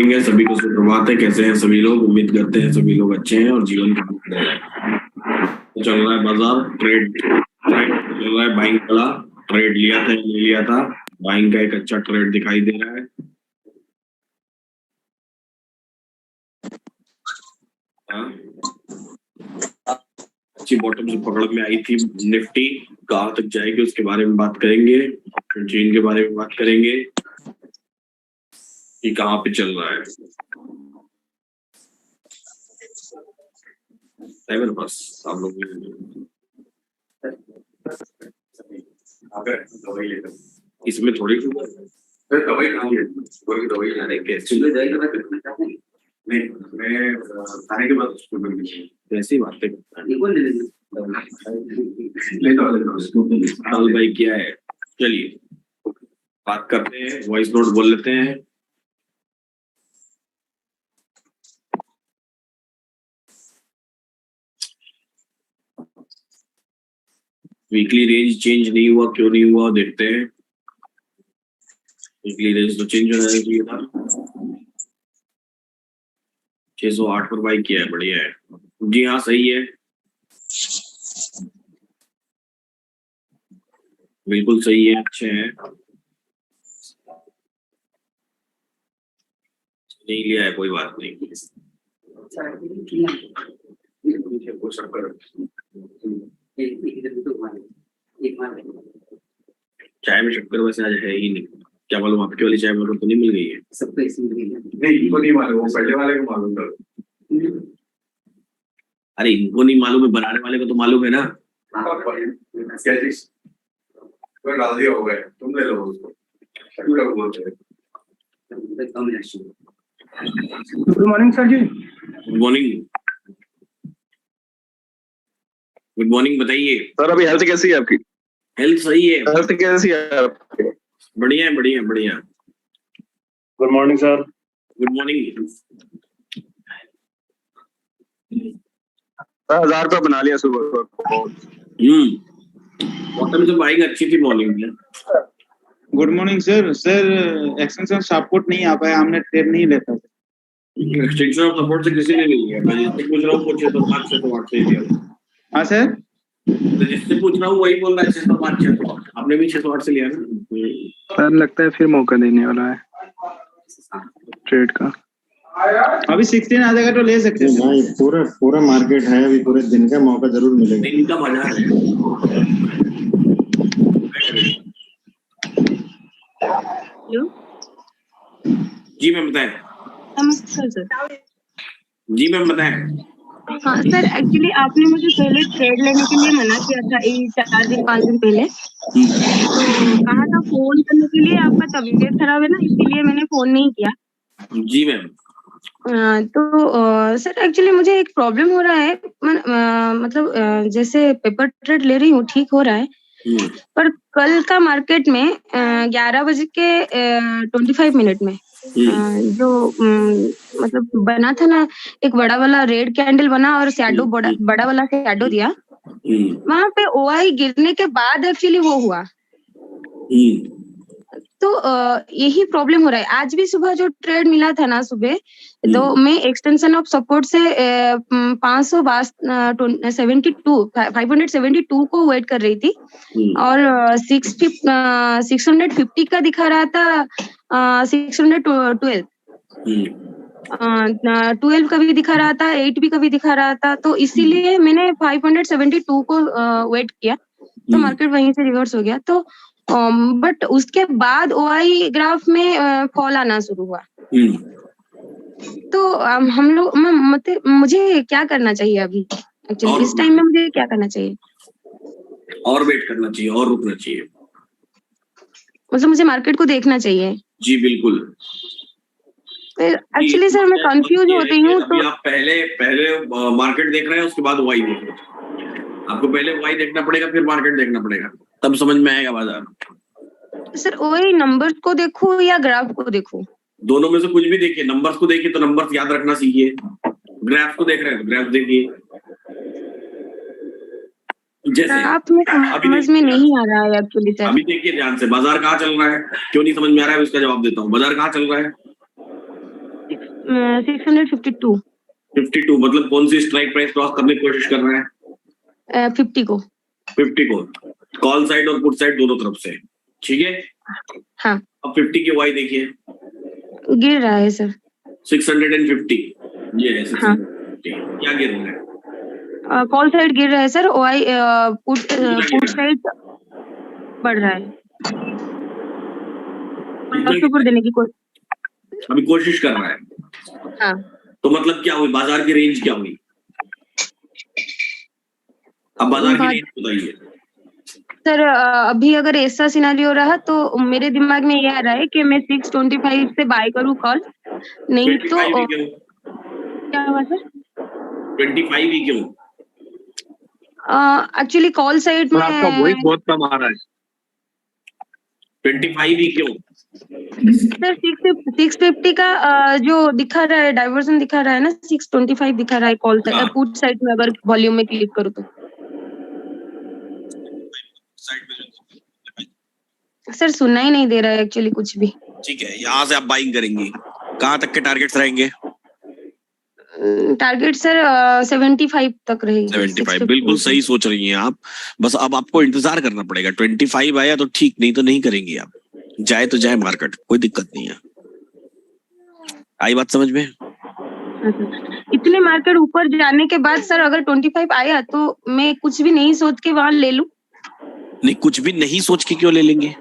हैं सभी को सुप्रभात है। कैसे हैं सभी लोग? उम्मीद करते हैं सभी लोग अच्छे हैं और जीवन का आनंद ले रहे हैं। तो चल रहा है बाजार, ट्रेड चल रहा है। बाइंग वाला ट्रेड लिया था, ले लिया था। बाइंग का एक अच्छा ट्रेड दिखाई दे रहा है। अच्छी बॉटम से पकड़ में आई थी निफ्टी, कहाँ तक जाएगी उसके बारे में बात करेंगे। चेन के बारे में बात करेंगे कि कहाँ पे चल रहा है। मेरे पास आप लोग इसमें थोड़ी दवाई मैं खाने के बाद ऐसी बातें भाई क्या है। चलिए बात करते हैं, वॉइस नोट बोल लेते हैं। वीकली रेंज चेंज नहीं हुआ, क्यों नहीं हुआ देखते हैं। वीकली रेंज तो चेंज होना चाहिए था। 608 पर बाई किया है, बढ़िया है। जी हाँ सही है, बिल्कुल सही है, अच्छे हैं। नहीं लिया है कोई बात नहीं। चाय में शक्कर वैसे आज है ही नहीं, क्या मालूम आपके वाली चाय में तो नहीं मिल गई है। सबको ऐसी मिल गई है। नहीं इनको नहीं मालूम, वो पहले वाले को मालूम था। अरे इनको नहीं मालूम है, बनाने वाले को तो मालूम है ना। क्या चीज डाल दिया होगा, तुम ले लो उसको। Good morning sir ji. Good morning, good morning. बताइए सर अभी हेल्थ कैसी है आपकी? हेल्थ सही है, हेल्थ कैसी है आपकी? बढ़िया है, बढ़िया बढ़िया। Good morning sir. Good morning. 1000 रुपया बना लिया सुबह। बॉटम से बाइंग अच्छी थी मॉर्निंग में। Good morning sir. Sir extension support नहीं आ पाया, हमने ट्रेड नहीं लेता। एक्सटेंशन ऑफ सपोर्ट से किसी ने नहीं लिया। मैं जिससे पूछ रहा हूँ पूछे तो 5 से 8 से ही दिया। हाँ सर, तो जिससे पूछ रहा हूँ वही बोल रहा है 605 608। आपने भी 608 से लिया ना सर? लगता है फिर मौका देने वाला है ट्रेड का। अभी 16 आ जाएगा तो ले सकते हैं भाई। पूरा मार्केट है, अभी पूरे दिन का मौका जरूर मिलेगा। दिन का बाजार है। हेलो जी मैम बताएं। नमस्कार सर। जी मैम बताएं। हाँ सर, एक्चुअली आपने मुझे पहले ट्रेड लेने के लिए मना किया था 4 दिन 5 दिन पहले। तो कहा था फोन करने के लिए, आपका तबीयत खराब है ना, इसीलिए मैंने फोन नहीं किया। जी मैम। तो सर एक्चुअली मुझे एक प्रॉब्लम हो रहा है। मतलब जैसे पेपर ट्रेड ले रही हूँ, ठीक हो रहा है, पर कल का मार्केट में 11 बजे के 25 मिनट में जो मतलब बना था ना, एक बड़ा वाला रेड कैंडल बना और शैडो बड़ा वाला शैडो दिया। वहां पे ओआई गिरने के बाद एक्चुअली वो हुआ। तो यही प्रॉब्लम हो रहा है। आज भी सुबह जो ट्रेड मिला था ना सुबह, तो मैं एक्सटेंशन ऑफ सपोर्ट से 572 को वेट कर रही थी और 650 का दिखा रहा था। 612 12 का भी दिखा रहा था, 8 भी का भी दिखा रहा था। तो इसीलिए मैंने 572 को वेट किया, तो मार्केट वहीं से रिवर्स हो गया। तो बट उसके बाद ओआई ग्राफ में फॉल आना शुरू हुआ। तो हम लोग मुझे क्या करना चाहिए अभी? एक्चुअली इस टाइम में मुझे क्या करना चाहिए? और वेट करना चाहिए और रुकना चाहिए। मतलब मुझे मार्केट को देखना चाहिए? जी बिल्कुल। एक्चुअली सर मैं कंफ्यूज होती हूँ। तो आप पहले मार्केट देख रहे हैं, उसके बाद वाई देख रहे हैं। आपको पहले वाई देखना पड़ेगा, फिर मार्केट देखना पड़ेगा, तब समझ में आएगा बाजार। सर वही नंबर्स को देखूं या ग्राफ को देखूं? दोनों में से कुछ भी देखिए। नंबर्स को देखिए तो नंबर्स याद रखना सीखिए। ग्राफ को देख रहे हैं तो ग्राफ देखिए। जैसे आप में समझ में नहीं आ रहा है एक्चुअली सर। अभी देखिए ध्यान से, बाजार कहाँ चल रहा है, क्यों नहीं समझ में आ रहा है उसका जवाब देता हूँ। बाजार कहाँ चल रहा है? 652 52 मतलब कौन सी स्ट्राइक प्राइस क्रॉस करने की कोशिश कर रहा है? 50 को। 50 को कॉल साइड और पुट साइड दोनों तरफ से, ठीक है। हाँ, अब 50 के वाई देखिए, गिर रहा है सर। 650 ये है। हाँ। 650 क्या गिर रहा है? कॉल साइड गिर रहा है सर, वाई पुट साइड बढ़ रहा है। उसके ऊपर देने की अभी कोशिश कर रहा है। हाँ। तो मतलब क्या हुई, बाजार की रेंज क्या हुई? अब बाजार की रेंज बताइए सर। अभी अगर ऐसा सिनेरियो रहा तो मेरे दिमाग में ये आ रहा है कि मैं 625 से बाय करूं कॉल, नहीं तो 25 ही क्यों? क्या हुआ सर? 25 ही क्यों? एक्चुअली कॉल साइड में आपका वॉइस बहुत कम आ रहा है। 25 ही क्यों? सर 650 का जो दिखा रहा है, डाइवर्जन दिखा रहा है ना, 625 दिखा रहा है कॉल हाँ। पुट साइड में, अगर वॉल्यूम में क्लिक करूँ तो। साइड में सर सुनना ही नहीं दे रहा है एक्चुअली कुछ भी। ठीक है, यहाँ से आप बाइंग करेंगी, कहाँ तक के टारगेट्स रहेंगे? टारगेट सर 75 तक रहेगी। 75 बिल्कुल सही सोच रही हैं आप। बस अब आपको इंतजार करना पड़ेगा। 25 आया तो ठीक, नहीं तो नहीं करेंगी आप। जाए तो जाए मार्केट, कोई दिक्कत नहीं है। आई बात समझ में? इतने मार्केट ऊपर जाने के बाद सर अगर 25 आया तो मैं कुछ भी नहीं सोच के वहां ले लूं? नहीं, कुछ भी नहीं सोच के क्यों ले लेंगे?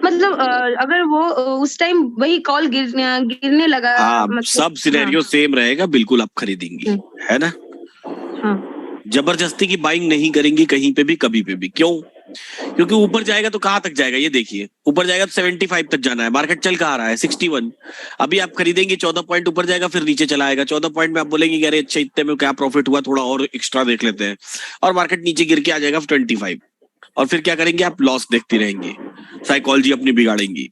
मतलब अगर वो उस टाइम वही कॉल गिरने लगा, हाँ, मतलब सब सिनेरियो सेम रहेगा, बिल्कुल आप खरीदेंगी, है ना? हाँ। जबरदस्ती की बाइंग नहीं करेंगी कहीं पे भी, कभी पे भी। क्यों? क्योंकि ऊपर जाएगा तो कहाँ तक जाएगा ये देखिए। ऊपर जाएगा तो 75 तक जाना है। मार्केट चल कहाँ रहा है? 61। अभी आप खरीदेंगे 14 पॉइंट ऊपर जाएगा, फिर नीचे चला आएगा। 14 पॉइंट में आप बोलेंगे अरे अच्छा इतने में क्या प्रॉफिट हुआ, थोड़ा और एक्स्ट्रा देख लेते हैं, और मार्केट नीचे गिर के आ जाएगा 25। और फिर क्या करेंगे आप? लॉस देखती रहेंगी, साइकोलॉजी अपनी बिगाड़ेंगी।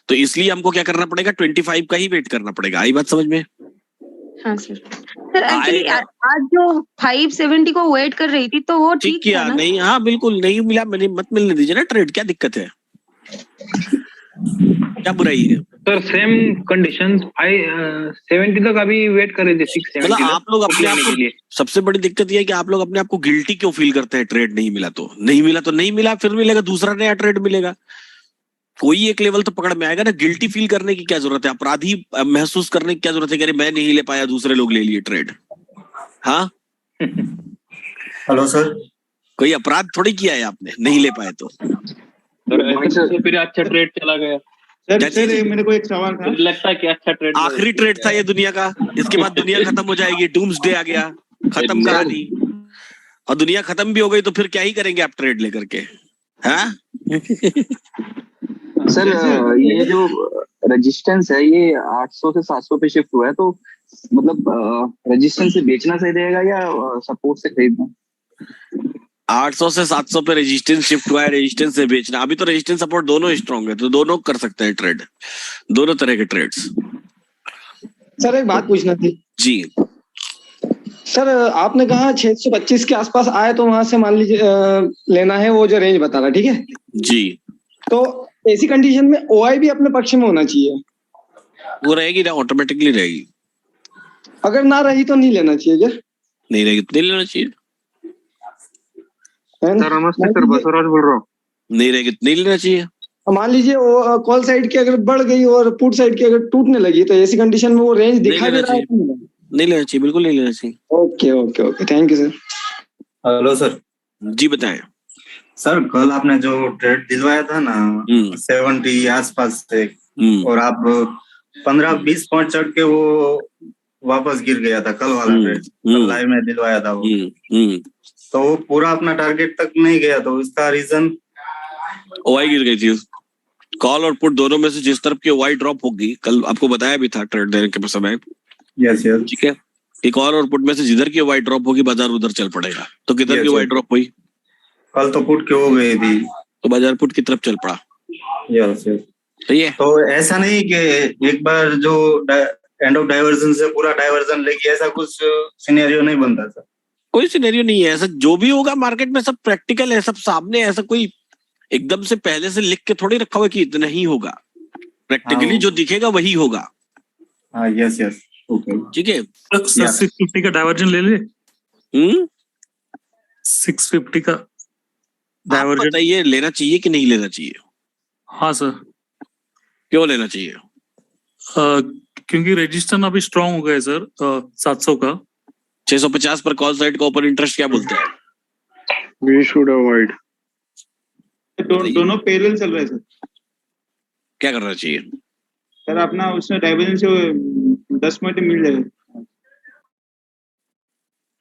तो इसलिए हमको क्या करना पड़ेगा? 25 का ही वेट करना पड़ेगा। आई बात समझ में? हाँ सर। सर एक्चुअली आज जो 570 को वेट कर रही थी तो वो ठीक ठीक किया था ना? नहीं? हाँ बिल्कुल, नहीं मिला मैंने, मत मिलने दीजिए ना ट्रेड, क्या दिक्कत है? क्या बुराई है? सर सेम कंडीशन 570 तक अभी वेट कर रहे थे। 670 मतलब आप लोग अपने आप के लिए को, सबसे बड़ी दिक्कत ये है कि आप लोग अपने आप को गिल्टी क्यों फील करते हैं? ट्रेड नहीं मिला तो नहीं मिला, तो नहीं मिला, फिर मिलेगा, दूसरा नया ट्रेड मिलेगा। कोई एक लेवल तो पकड़ में आएगा ना। गिल्टी फील करने की क्या जरूरत है? अपराधी महसूस करने की क्या जरूरत है कि अरे मैं नहीं ले पाया, दूसरे लोग ले लिए ट्रेड? हाँ, हेलो सर, कोई अपराध थोड़ी किया है आपने, नहीं ले पाए तो। फिर अच्छा ट्रेड चला गया। सर सर मेरे को एक सवाल था। लगता है कि अच्छा ट्रेड आखिरी ट्रेड था ये दुनिया का, इसके बाद दुनिया खत्म हो जाएगी, डूम्सडे आ गया, खत्म कहानी। और दुनिया खत्म भी हो गई तो फिर क्या ही करेंगे आप ट्रेड लेकर के? हाँ सर ये जो रेजिस्टेंस है ये 800 से 700 पे शिफ्ट हुआ है, तो मतलब रेजिस्टेंस से बेचना सही रहेगा या सपोर्ट से खरीदना? 800 से 700 पे रेजिस्टेंस शिफ्ट हुआ है, रेजिस्टेंस से बेचना। अभी तो रेजिस्टेंस सपोर्ट दोनों स्ट्रॉन्ग है, तो दोनों कर सकते हैं ट्रेड, दोनों तरह के ट्रेड्स। सर एक बात पूछना थी जी सर, आपने कहा 625 के आसपास आए तो वहां से मान लीजिए लेना है, वो जो रेंज बता रहा, ठीक है जी। तो ऐसी कंडीशन में ओआई भी अपने पक्ष में होना चाहिए? वो रहेगी ना, ऑटोमेटिकली रहेगी। अगर ना रही तो नहीं लेना चाहिए क्या? नहीं रहेगी तो नहीं लेना चाहिए। है ना? नमस्ते सर, बसवराज बोल रहा हूँ। नहीं रहेगी तो नहीं लेना चाहिए। मान लीजिए कॉल साइड की अगर बढ़ गई और पुट साइड की अगर टूटने लगी तो ऐसी कंडीशन में वो रेंज दिखा भी रहा है? नहीं लेना चाहिए, बिल्कुल नहीं लेना चाहिए। Okay okay okay, thank you sir. Hello sir. जी बताएं सर कल आपने जो ट्रेड दिलवाया था ना 70 आसपास से, और आप 15-20 पॉइंट चढ़ के वो वापस गिर गया था, कल वाला ट्रेड कल लाइव में दिलवाया था वो, तो वो पूरा अपना टारगेट तक नहीं गया, तो इसका रीजन? ओआई गिर गई थी। कॉल और पुट दोनों में से जिस तरफ की ओआई ड्रॉप होगी, कल आपको बताया भी था ट्रेड देने के समय। यस यस, ठीक है, कि कॉल और पुट में से जिधर की ओआई ड्रॉप होगी बाजार उधर चल पड़ेगा। तो किधर की ओआई ड्रॉप हुई? कल तो पुट के हो गई थी, तो बाजार पुट की तरफ चल पड़ा। यस यस, सही है। तो ऐसा नहीं कि एक बार जो एंड ऑफ डाइवर्जन से पूरा डाइवर्जन लेके, ऐसा कुछ सिनेरियो नहीं बनता सर? कोई सिनेरियो नहीं है ऐसा। जो भी होगा मार्केट में सब प्रैक्टिकल है, सब सामने। ऐसा कोई एकदम से पहले से लिख के थोड़ी रखा हुआ कि इतना ही होगा। प्रैक्टिकली जो दिखेगा वही होगा। हाँ यस यस, ओके ठीक है। Sir Yes. 650 का डाइवर्जन ले ले। 650 का आप डाइवर्जन। बताइए लेना चाहिए कि नहीं लेना चाहिए? हाँ सर, क्यों लेना चाहिए? क्योंकि रजिस्टर अभी स्ट्रांग हो गया है सर 700 का। 650 पर कॉल साइड का ओपन इंटरेस्ट क्या बोलते हैं? We should avoid. दोनों पैरेलल चल रहे हैं सर। क्या करना चाहिए? सर अपना उसमें डाइवर्जन से 10 मिनट मिल जाएगा।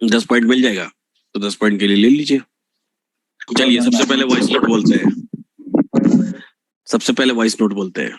10 पॉइंट मिल जाएगा तो 10 पॉइंट के लिए ले लीजिए। चलिए सबसे पहले वॉइस नोट बोलते हैं। सबसे पहले वॉइस नोट बोलते हैं।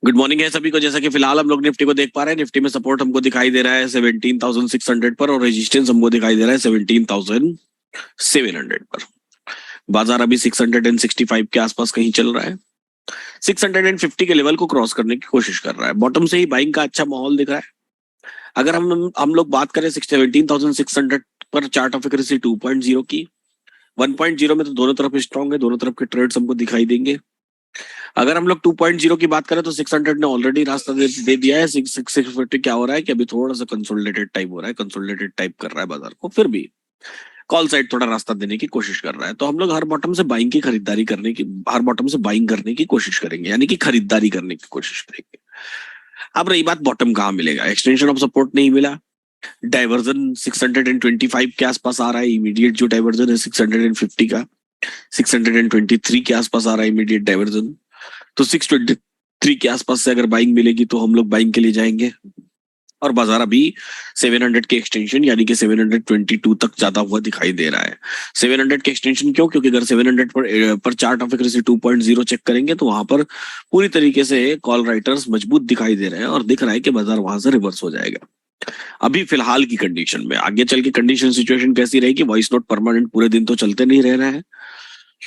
गुड मॉर्निंग है सभी को। जैसा कि फिलहाल हम लोग निफ्टी को देख पा रहे हैं, निफ्टी में सपोर्ट हमको दिखाई दे रहा है 17,600 पर और रेजिस्टेंस हमको दिखाई दे रहा है 17,700 पर। बाजार अभी 665 के आसपास कहीं चल रहा है। 650 के लेवल को क्रॉस करने की कोशिश कर रहा है। बॉटम से ही बाइंग का अच्छा माहौल दिख रहा है। अगर हम लोग बात करें 17,600 पर चार्ट ऑफ एक्यूरेसी 2.0 की, 1.0 में तो दोनों तरफ स्ट्रॉन्ग है, दोनों तरफ के ट्रेड्स हमको दिखाई देंगे। अगर हम लोग 2.0 की बात करें तो 600 ने ऑलरेडी रास्ता दे दिया है। 650 क्या हो रहा है कि अभी थोड़ा सा कंसोलिडेटेड टाइप हो रहा है, कंसोलिडेटेड टाइप कर रहा है बाजार को, फिर भी कॉल साइड थोड़ा रास्ता देने की कोशिश कर रहा है। तो हम लोग हर बॉटम से बाइंग की खरीदारी करने की, हर बॉटम से बाइंग करने की कोशिश करेंगे, यानी कि खरीदारी करने की कोशिश करेंगे। अब रही बात बॉटम कहाँ मिलेगा, एक्सटेंशन ऑफ सपोर्ट नहीं मिला, डाइवर्जन 625 के आसपास आ रहा है। इमीडिएट जो डाइवर्जन है 650 का 623 के आसपास आ रहा है इमीडिएट डाइवर्जन। तो 623 के आसपास से अगर बाइंग मिलेगी तो हम लोग बाइंग के लिए जाएंगे। और बाजार अभी 700 के एक्सटेंशन यानी कि 722 तक जाता हुआ दिखाई दे रहा है। 700 के एक्सटेंशन क्यों? क्योंकि अगर 700 पर चार्ट ऑफ एक्यूरेसी 2.0 चेक करेंगे तो वहां पर पूरी तरीके से कॉल राइटर्स मजबूत दिखाई दे रहे हैं और दिख रहा है कि बाजार वहां से रिवर्स हो जाएगा। अभी फिलहाल की कंडीशन में, आगे चल के कंडीशन सिचुएशन कैसी रहेगी, वॉइस नोट परमानेंट पूरे दिन तो चलते नहीं रह रहा है,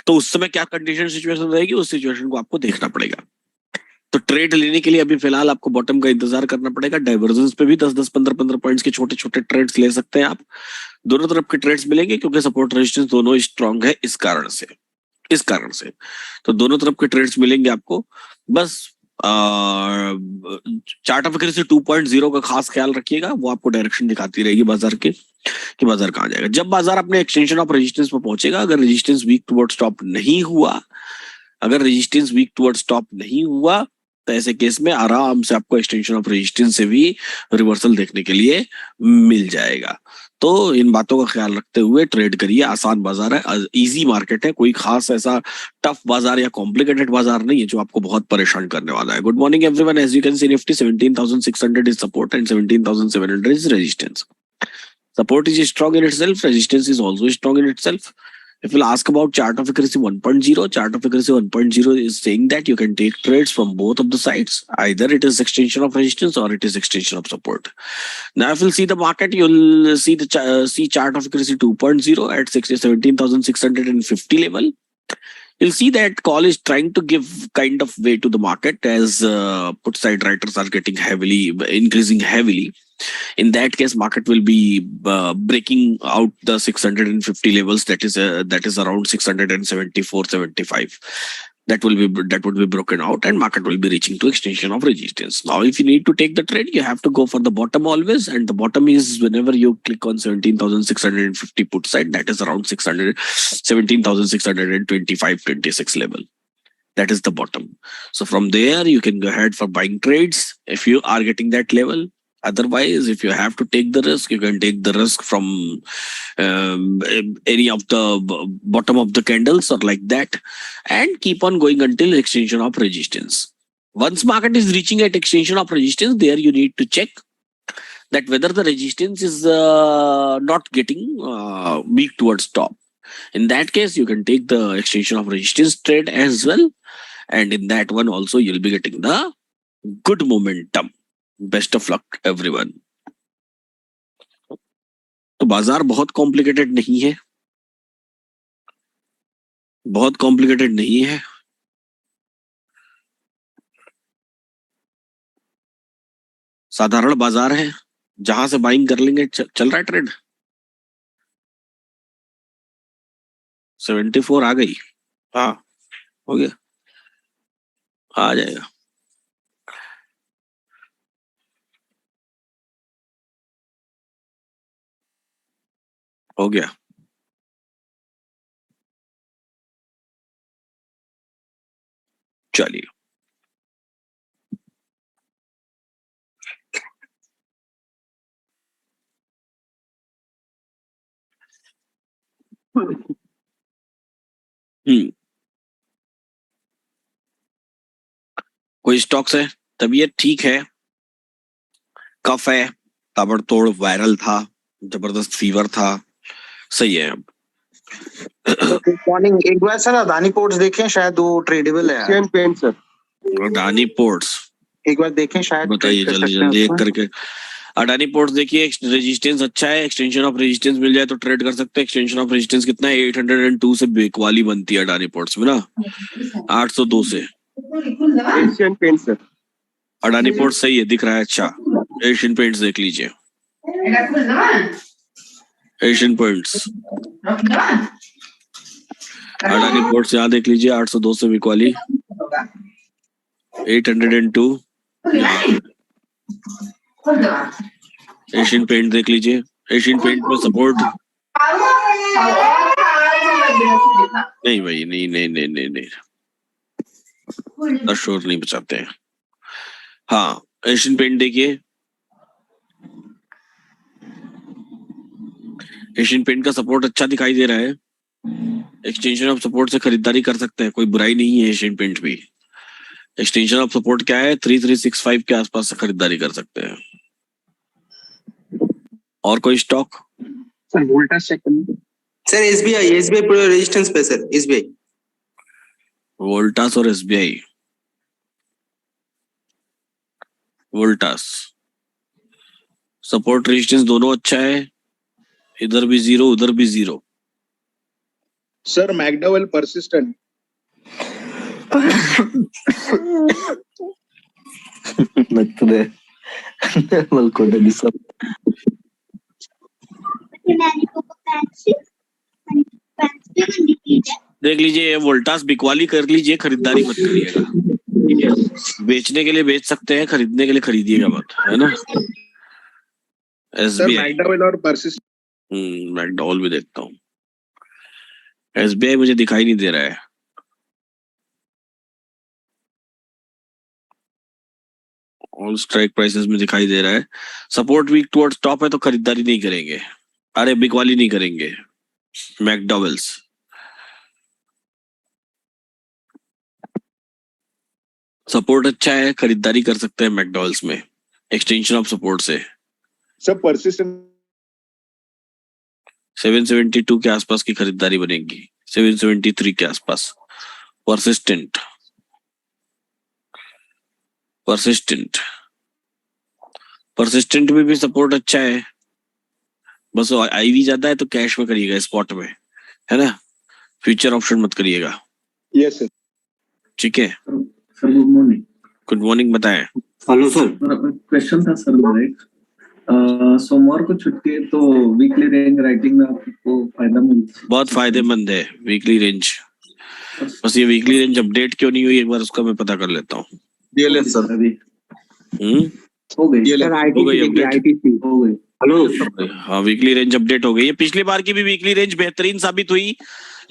तो उस समय क्या कंडीशन सिचुएशन रहेगी उस सिचुएशन को आपको देखना पड़ेगा। तो ट्रेड लेने के लिए अभी फिलहाल आपको बॉटम का इंतजार करना पड़ेगा। डाइवर्जेंस पे भी 10-10, 15-15 पॉइंट्स के छोटे छोटे ट्रेड्स ले सकते हैं आप। दोनों तरफ के ट्रेड्स मिलेंगे क्योंकि सपोर्ट रेजिस्टेंस दोनों स्ट्रांग है इस कारण से तो दोनों तरफ के ट्रेड्स मिलेंगे आपको। बस चार्ट ऑफ एक्यूरेसी 2.0 का खास ख्याल रखिएगा, वो आपको डायरेक्शन दिखाती रहेगी बाजार के कि बाजार कहाँ जाएगा। जब बाजार अपने एक्सटेंशन ऑफ रेजिस्टेंस पर पहुंचेगा, अगर रेजिस्टेंस वीक टुवर्ड स्टॉप नहीं हुआ तो ऐसे केस में आराम से आपको एक्सटेंशन ऑफ रेजिस्टेंस से भी रिवर्सल देखने के लिए मिल जाएगा। तो इन बातों का ख्याल रखते हुए ट्रेड करिए। आसान बाजार है, इजी मार्केट है, कोई खास ऐसा टफ बाजार या कॉम्प्लिकेटेड बाजार नहीं है जो आपको बहुत परेशान करने वाला है। Good morning everyone. As you can see Nifty 17,600 is support and 17,700 is resistance. Support is strong in itself, resistance is also strong in itself. If you'll ask about chart of accuracy 1.0, chart of accuracy 1.0 is saying that you can take trades from both of the sides. Either it is extension of resistance or it is extension of support. Now, if you'll see the market, you'll see see chart of accuracy 2.0 at 17,650 level. You'll see that call is trying to give kind of way to the market as put side writers are getting increasing heavily. In that case, market will be breaking out the 650 levels. That is around 674-75. That would be broken out, and market will be reaching to extension of resistance. Now, if you need to take the trade, you have to go for the bottom always, and the bottom is whenever you click on 17,650 put side. That is around 17,625-26 level. That is the bottom. So from there, you can go ahead for buying trades if you are getting that level. Otherwise, if you have to take the risk, you can take the risk from any of the bottom of the candles or like that, and keep on going until extension of resistance. Once market is reaching at extension of resistance, there you need to check that whether the resistance is not getting weak towards top. In that case, you can take the extension of resistance trade as well, and in that one also you'll be getting the good momentum. Best of luck everyone. तो बाजार बहुत complicated नहीं है, साधारण बाजार है, जहां से बाइंग कर लेंगे। चल रहा है ट्रेड। 74 आ गई। हाँ, हो गया, आ जाएगा। हो गया। चलिए, कोई स्टॉक्स है, तबीयत ठीक है, कफ है, ताबड़तोड़ वायरल था, जबरदस्त फीवर था, सही है अब। Good morning. एक बार सर अदानी पोर्ट्स देखें, शायद वो ट्रेडेबल है। Asian Paint sir. Adani Ports एक बार देखें, शायद बताइए जल्दी जल्दी एक करके। अडानी पोर्ट्स देखिए, रेजिस्टेंस अच्छा है, एक्सटेंशन ऑफ रेजिस्टेंस मिल जाए तो ट्रेड कर सकते हैं। एक्सटेंशन ऑफ रेजिस्टेंस कितना है? 802 से बिकवाली बनती है अडानी पोर्ट्स में ना, 802 से। Asian Paint sir. Adani Ports सही है, दिख रहा है अच्छा। एशियन पेंट्स देख लीजिए, एशियन पेंट्स, अडानी पोर्ट्स यहाँ देख लीजिए, 802 से बिकवाली, 802। एशियन पेंट देख लीजिए, एशियन पेंट में सपोर्ट नहीं भाई, नहीं नहीं नहीं नहीं नहीं, शोर नहीं बचाते हैं। हाँ, एशियन पेंट देखिए, एशियन पेंट का सपोर्ट अच्छा दिखाई दे रहा है। एक्सटेंशन ऑफ सपोर्ट से खरीदारी कर सकते हैं, कोई बुराई नहीं है। एशियन पेंट भी एक्सटेंशन ऑफ सपोर्ट क्या है? 3365 के आसपास से खरीदारी कर सकते हैं। और कोई स्टॉक? सर वोल्टास चेक करना सर। एसबीआई पूरे रेजिस्टेंस पे सर। एसबीआई, वोल्टास और एसबीआई। वोल्टास सपोर्ट रेजिस्टेंस दोनों अच्छा है, इधर भी 0 उधर भी 0। Sir McDowell persistent. देख लीजिए, वोल्टास बिकवाली कर लीजिए, खरीदारी मत करिएगा। ठीक है, बेचने के लिए बेच सकते हैं, खरीदने के लिए खरीदिएगा मत, है ना। सर मैकडॉवेल और परसिस्टेंट। मैकडॉवेल भी देखता हूँ। एसबीआई मुझे दिखाई नहीं दे रहा है। ऑल स्ट्राइक प्राइसेस में दिखाई दे रहा है। सपोर्ट वीक टुवर्ड्स टॉप है तो खरीदारी नहीं करेंगे, अरे बिकवाली नहीं करेंगे। मैकडॉवेल्स सपोर्ट अच्छा है, खरीदारी कर सकते हैं मैकडॉवेल्स में एक्सटेंशन ऑफ सपोर्ट से। सर परसिस्टेंट 772 के आसपास की खरीदारी बनेगी, 773 के आसपास। परसिस्टेंट परसिस्टेंट में भी सपोर्ट अच्छा है, बस आईवी ज्यादा है तो कैश में करिएगा, स्पॉट में, है ना। फ्यूचर ऑप्शन मत करिएगा। Yes sir. ठीक है sir, good morning. Good morning, बताएं। हेलो सर, क्वेश्चन था सर मेरा एक। सोमवार को छुट्टी है तो वीकली रेंज राइटिंग में आपको फायदा मिलता? बहुत फायदेमंद है वीकली रेंज, बस ये वीकली रेंज अपडेट क्यों नहीं हुई एक बार उसका मैं पता कर लेता हूँ। डीएलएफ सर अभी हो गई सर, आईटीसी हो गई। हेलो, हाँ, वीकली रेंज अपडेट हो गई है। पिछली बार की भी वीकली रेंज बेहतरीन साबित हुई।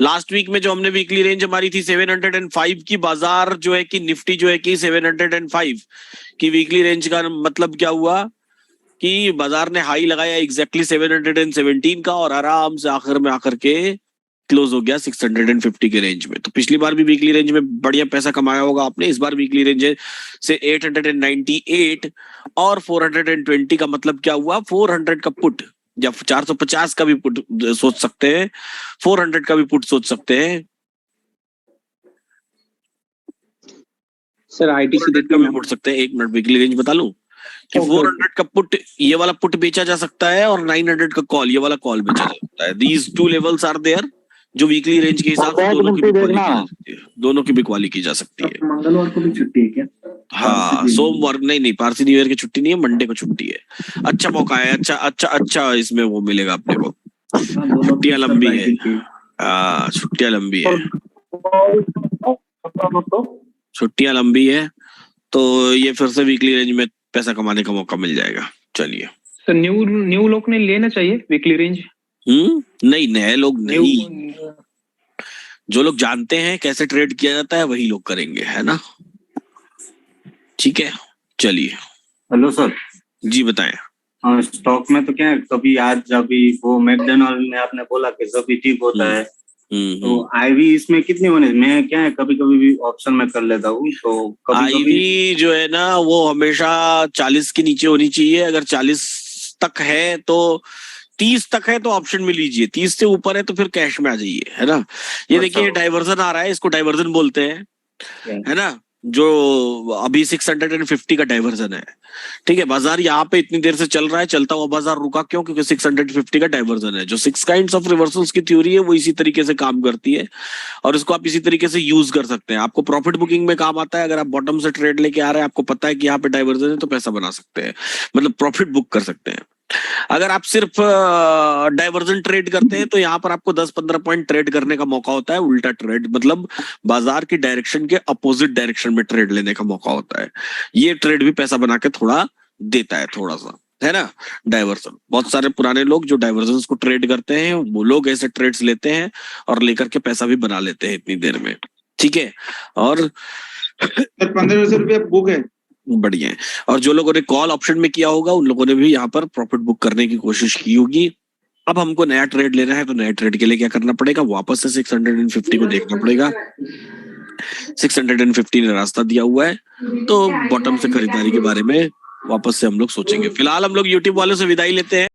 लास्ट वीक में जो हमने वीकली रेंज हमारी थी 705 की, बाजार जो है कि निफ्टी जो है कि 705 की वीकली रेंज का मतलब क्या हुआ कि बाजार ने हाई लगाया एग्जैक्टली 717 का और आराम से आखिर में आकर के क्लोज हो गया 650 के रेंज में। तो पिछली बार भी वीकली रेंज में बढ़िया पैसा कमाया होगा आपने। इस बार वीकली रेंज से 898 और 420 का मतलब क्या हुआ? 400 का पुट या 450 का भी पुट सोच सकते हैं, 400 का भी पुट सोच सकते हैं। सर आईटीसी का भी पुट सकते हैं। 1 मिनट, वीकली रेंज बता लूं कि 400 का पुट, ये वाला पुट बेचा जा सकता है और 900 का कॉल, ये वाला कॉल बेचा जा सकता है। These two levels are there जो वीकली रेंज के हिसाब से दोनों की बिकवाली की जा सकती है, दोनों की बिकवाली की जा सकती है। मंगलवार को भी छुट्टी है क्या? हाँ सोमवार नहीं पारसी न्यू ईयर की छुट्टी नहीं है, मंडे को छुट्टी है। अच्छा मौका है, अच्छा इसमें वो मिलेगा अपने को, छुट्टियां लंबी है। छुट्टियां लंबी है, छुट्टियां लंबी है, तो ये फिर से वीकली रेंज में पैसा कमाने का मौका मिल जाएगा। चलिए तो न्यू लोग ने लेना चाहिए वीकली रेंज। नहीं नए लोग नहीं, जो लोग जानते हैं कैसे ट्रेड किया जाता है वही लोग करेंगे, है ना। ठीक है चलिए। Hello sir. जी बताएं। हाँ स्टॉक में तो क्या है, कभी आज अभी वो मैकडॉनल्ड में आपने बोला कि कभी ठीक होता है, तो आईवी इसमें कितनी होने, मैं क्या है कभी कभी भी ऑप्शन में कर लेता हूँ, तो कभी आईवी जो है ना वो हमेशा 40 के नीचे होनी चाहिए। अगर 40 तक है तो 30 तक है तो ऑप्शन में लीजिए, 30 से ऊपर है तो फिर कैश में आ जाइए, है ना। ये देखिए डाइवर्जन आ रहा है, इसको डाइवर्जन बोलते हैं, है ना, जो अभी 650 का डाइवर्जन है। ठीक है, बाजार यहाँ पे इतनी देर से चल रहा है, चलता हुआ बाजार रुका क्यों? क्योंकि 650 का डाइवर्जन है। जो 6 काइंड्स ऑफ रिवर्सल्स की थ्योरी है वो इसी तरीके से काम करती है और इसको आप इसी तरीके से यूज कर सकते हैं। आपको प्रॉफिट बुकिंग में काम आता है। अगर आप बॉटम से ट्रेड लेके आ रहे हैं, आपको पता है कि यहाँ पे डाइवर्जन है, तो पैसा बना सकते हैं, मतलब प्रॉफिट बुक कर सकते हैं। अगर आप सिर्फ डाइवर्जन ट्रेड करते हैं तो यहाँ पर आपको 10-15 पॉइंट ट्रेड करने का मौका होता है। उल्टा ट्रेड मतलब बाजार की डायरेक्शन के अपोजिट डायरेक्शन में ट्रेड लेने का मौका होता है। ये ट्रेड भी पैसा बना के थोड़ा देता है, थोड़ा सा, है ना। डाइवर्जन, बहुत सारे पुराने लोग जो डाइवर्जन को ट्रेड करते हैं वो लोग ऐसे ट्रेड्स लेते हैं और लेकर के पैसा भी बना लेते हैं इतनी देर में। ठीक है, और 1500 रुपया बुक है, बढ़िया है। और जो लोगों ने कॉल ऑप्शन में किया होगा उन लोगों ने भी यहाँ पर प्रॉफिट बुक करने की कोशिश की होगी। अब हमको नया ट्रेड लेना है तो नया ट्रेड के लिए क्या करना पड़ेगा? वापस से 650 को देखना पड़ेगा। 650 ने रास्ता दिया हुआ है, तो बॉटम से खरीदारी के बारे में वापस से हम लोग सोचेंगे। फिलहाल हम लोग यूट्यूब वालों से विदाई लेते हैं।